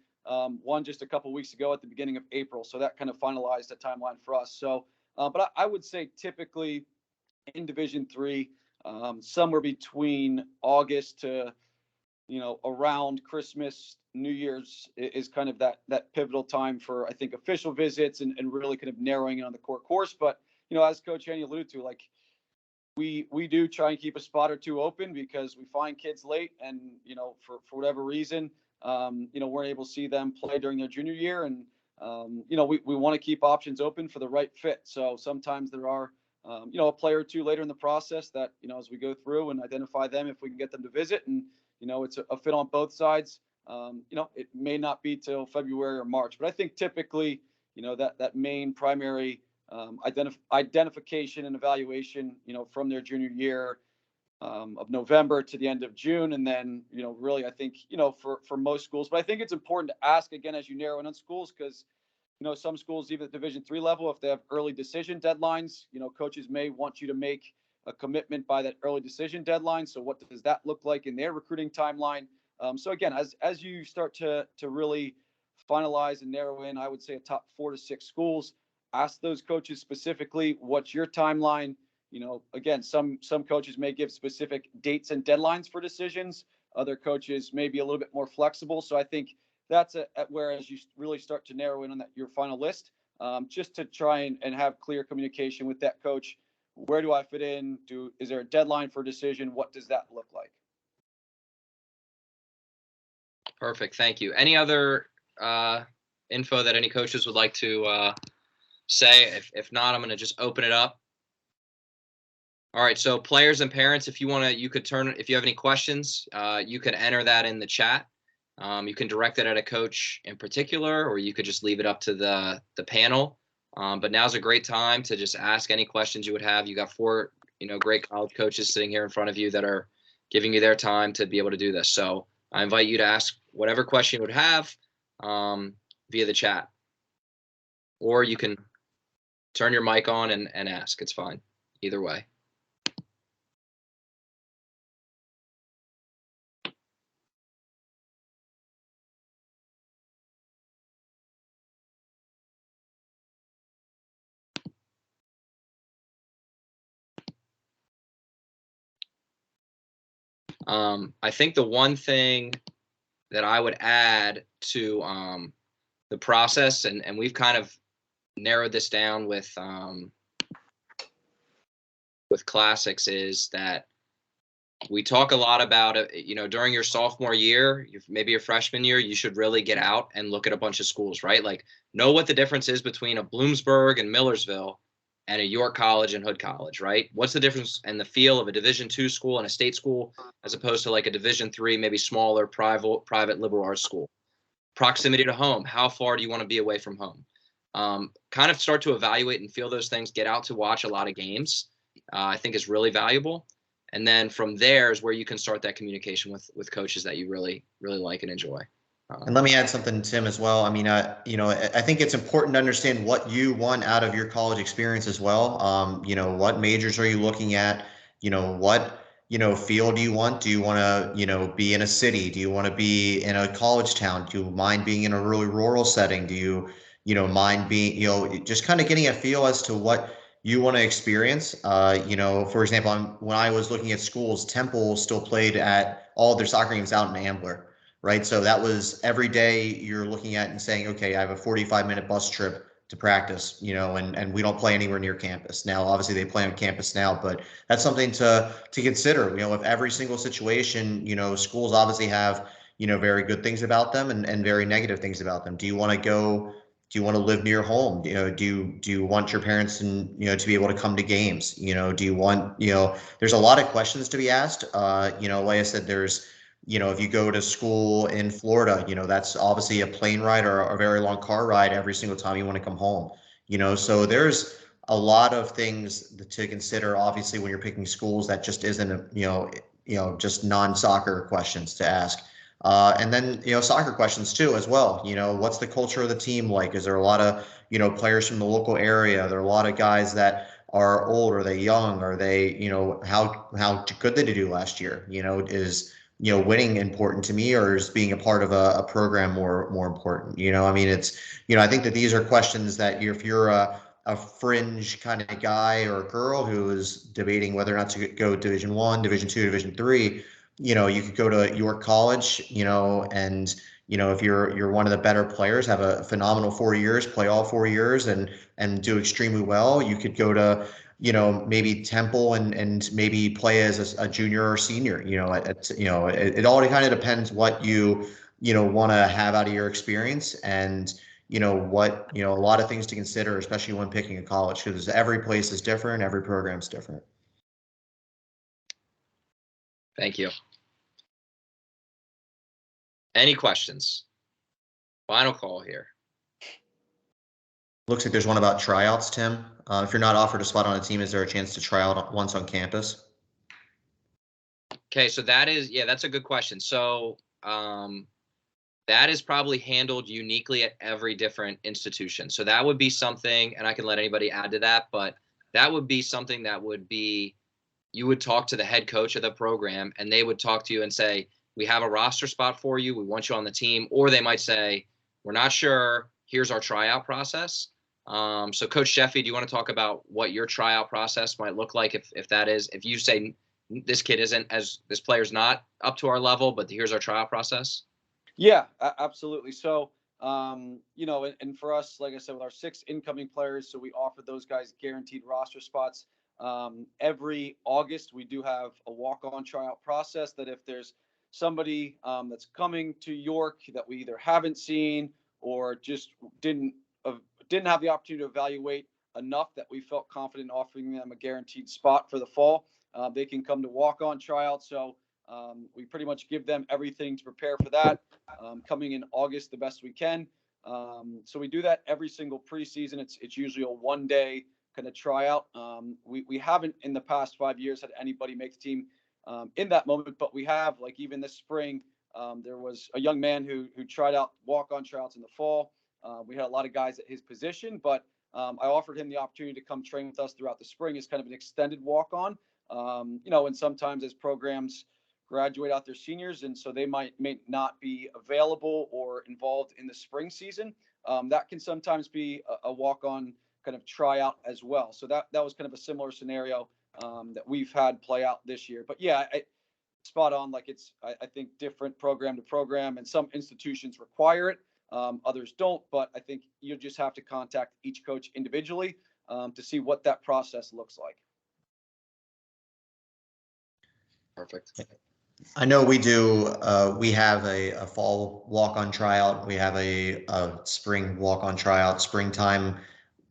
one just a couple weeks ago at the beginning of April. So that kind of finalized the timeline for us. So, but I would say typically in Division III, somewhere between August to, around Christmas, New Year's is kind of that pivotal time for, I think, official visits and really kind of narrowing in on the core course. But, as Coach Haney alluded to, like, we do try and keep a spot or 2 open because we find kids late and, for whatever reason, weren't able to see them play during their junior year. And, we want to keep options open for the right fit. So sometimes there are, a player or 2 later in the process that, as we go through and identify them, if we can get them to visit and, it's a fit on both sides, it may not be till February or March. But I think typically, that main primary identification and evaluation, from their junior year of November to the end of June. And then, really, I think, for most schools, but I think it's important to ask again, as you narrow in on schools, because, some schools, even at Division III level, if they have early decision deadlines, coaches may want you to make a commitment by that early decision deadline. So what does that look like in their recruiting timeline? So again, as you start to really finalize and narrow in, I would say a top 4 to 6 schools, ask those coaches specifically, what's your timeline? Again, some coaches may give specific dates and deadlines for decisions. Other coaches may be a little bit more flexible. So I think that's where, as you really start to narrow in on your final list, just to try and have clear communication with that coach. Where do I fit in? Is there a deadline for a decision? What does that look like? Perfect. Thank you. Any other info that any coaches would like to say? If not, I'm going to just open it up. All right, so players and parents, if you want to, if you have any questions, you can enter that in the chat. You can direct it at a coach in particular, or you could just leave it up to the panel. But now's a great time to just ask any questions you would have. You got 4, great college coaches sitting here in front of you that are giving you their time to be able to do this. So I invite you to ask whatever question you would have via the chat, or you can turn your mic on and ask. It's fine, either way. I think the one thing that I would add to the process, and we've kind of narrowed this down with classics, is that we talk a lot about it. During your sophomore year, maybe your freshman year, you should really get out and look at a bunch of schools, right? Like, know what the difference is between a Bloomsburg and Millersville and a York College and Hood College, right? What's the difference and the feel of a Division II school and a state school as opposed to like a Division III, maybe smaller private liberal arts school? Proximity to home. How far do you want to be away from home? Kind of start to evaluate and feel those things. Get out to watch a lot of games. I think is really valuable. And then from there is where you can start that communication with coaches that you really, really like and enjoy. And let me add something, Tim, as well. I mean, I think it's important to understand what you want out of your college experience as well. What majors are you looking at? What, field do you want? Do you want to, be in a city? Do you want to be in a college town? Do you mind being in a really rural setting? Do you, mind being, just kind of getting a feel as to what you want to experience? For example, when I was looking at schools, Temple still played at all their soccer games out in Ambler. Right. So that was every day you're looking at and saying, okay, I have a 45-minute bus trip to practice, and we don't play anywhere near campus. Now, obviously they play on campus now, but that's something to consider. With every single situation, schools obviously have, very good things about them and very negative things about them. Do you want to live near home? Do you want your parents and, to be able to come to games? Do you want, there's a lot of questions to be asked. Like I said, there's, if you go to school in Florida, that's obviously a plane ride or a very long car ride every single time you want to come home. So there's a lot of things to consider, obviously, when you're picking schools. That just isn't, just non-soccer questions to ask. And then, soccer questions too, as well. What's the culture of the team like? Is there a lot of, players from the local area? There are a lot of guys that are old. Are they young? Are they, how good did they do last year? Is winning important to me, or is being a part of a program more important? I mean, it's, I think that these are questions that if you're a fringe kind of guy or girl who is debating whether or not to go Division I, Division II, Division III, you could go to York College, and if you're one of the better players, have a phenomenal 4 years, play all 4 years and do extremely well. You could go to maybe Temple and maybe play as a junior or senior. It all kind of depends what you want to have out of your experience, and what a lot of things to consider, especially when picking a college, because every place is different, every program is different. Thank you. Any questions? Final call here. Looks like there's one about tryouts, Tim. If you're not offered a spot on a team, is there a chance to try out once on campus? Okay, so that's a good question. So that is probably handled uniquely at every different institution. So that would be something, and I can let anybody add to that, but that would be something that would be, you would talk to the head coach of the program, and they would talk to you and say, we have a roster spot for you. We want you on the team. Or they might say, we're not sure. Here's our tryout process. So Coach Sheffy, do you want to talk about what your tryout process might look like if you say this player's not up to our level, but here's our tryout process? Yeah, absolutely. So, and for us, like I said, with our 6 incoming players, so we offer those guys guaranteed roster spots. Every August, we do have a walk-on tryout process that if there's somebody that's coming to York that we either haven't seen or just didn't have the opportunity to evaluate enough that we felt confident offering them a guaranteed spot for the fall. They can come to walk-on tryouts. So we pretty much give them everything to prepare for that, coming in August the best we can. So we do that every single preseason. It's usually a one-day kind of tryout. We haven't in the past 5 years had anybody make the team in that moment, but we have, like even this spring, there was a young man who tried out walk-on tryouts in the fall. We had a lot of guys at his position, but I offered him the opportunity to come train with us throughout the spring as kind of an extended walk-on. And sometimes as programs graduate out their seniors, and so they may not be available or involved in the spring season, that can sometimes be a walk-on kind of tryout as well. So that was kind of a similar scenario that we've had play out this year. But yeah, spot on. Like I think different program to program, and some institutions require it, others don't. But I think you just have to contact each coach individually to see what that process looks like. Perfect. I know we do. We have a fall walk-on tryout. We have a spring walk-on tryout. Springtime,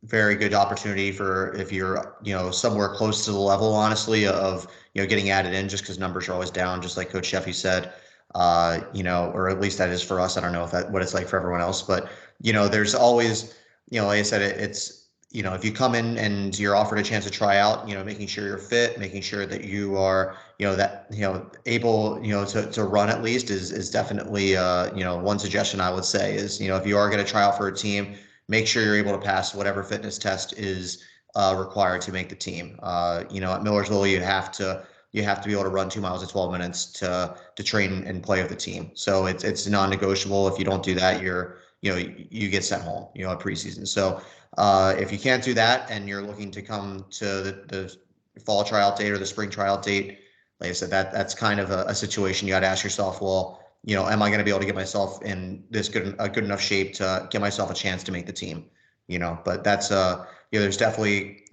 very good opportunity for if you're somewhere close to the level, honestly, of getting added in, just because numbers are always down, just like Coach Sheffy said. Or at least that is for us. I don't know what it's like for everyone else, but there's always, like I said, it's if you come in and you're offered a chance to try out, making sure you're fit, making sure that you are, able, to run at least is definitely, one suggestion I would say is, if you are going to try out for a team, make sure you're able to pass whatever fitness test is required to make the team. At Millersville, you have to be able to run 2 miles in 12 minutes to train and play with the team. So it's non-negotiable. If you don't do that, you get sent home, at preseason. So if you can't do that and you're looking to come to the fall tryout date or the spring tryout date, like I said, that's kind of a situation you got to ask yourself, well, am I going to be able to get myself in a good enough shape to get myself a chance to make the team? But that's there's definitely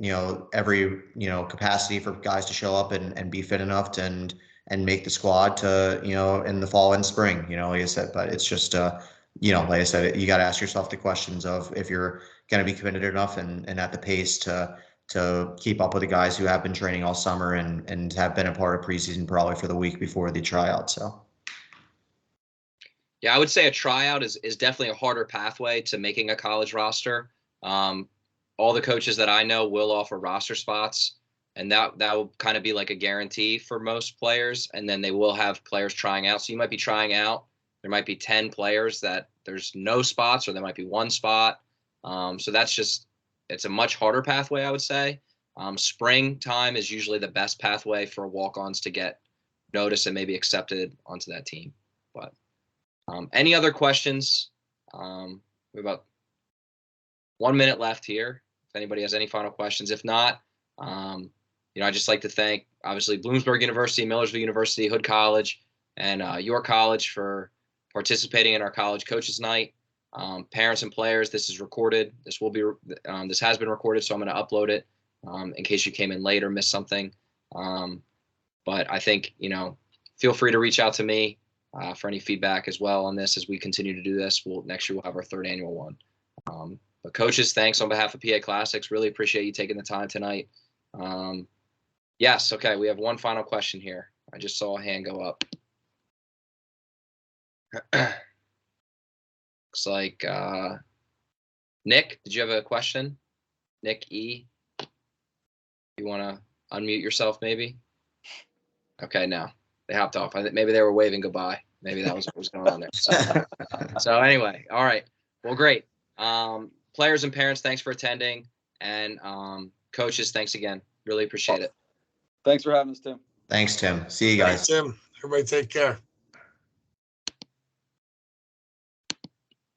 every capacity for guys to show up and be fit enough to and make the squad to in the fall and spring. Like I said, but it's just like I said, you got to ask yourself the questions of if you're going to be committed enough and at the pace to keep up with the guys who have been training all summer and have been a part of preseason probably for the week before the tryout. So. Yeah, I would say a tryout is definitely a harder pathway to making a college roster. All the coaches that I know will offer roster spots, and that will kind of be like a guarantee for most players. And then they will have players trying out. So you might be trying out. There might be 10 players that there's no spots, or there might be one spot. So it's a much harder pathway, I would say. Springtime is usually the best pathway for walk-ons to get noticed and maybe accepted onto that team. But any other questions? We have about 1 minute left here. If anybody has any final questions, if not, I'd just like to thank obviously Bloomsburg University, Millersville University, Hood College, and York College for participating in our college coaches night. Parents and players, this is recorded. This has been recorded, so I'm going to upload it in case you came in late or missed something. But I think feel free to reach out to me for any feedback as well on this as we continue to do this. Next year we'll have our 3rd annual one. But coaches, thanks on behalf of PA Classics. Really appreciate you taking the time tonight. Yes, okay, we have one final question here. I just saw a hand go up. Looks like Nick, did you have a question? Nick E. You want to unmute yourself maybe? Okay, no. They hopped off. I think maybe they were waving goodbye. Maybe that was what was going on there. So anyway, all right. Well, great. Players and parents, thanks for attending. And coaches, thanks again. Really appreciate it. Thanks for having us, Tim. Thanks, Tim. See you guys. Thanks, Tim. Everybody take care.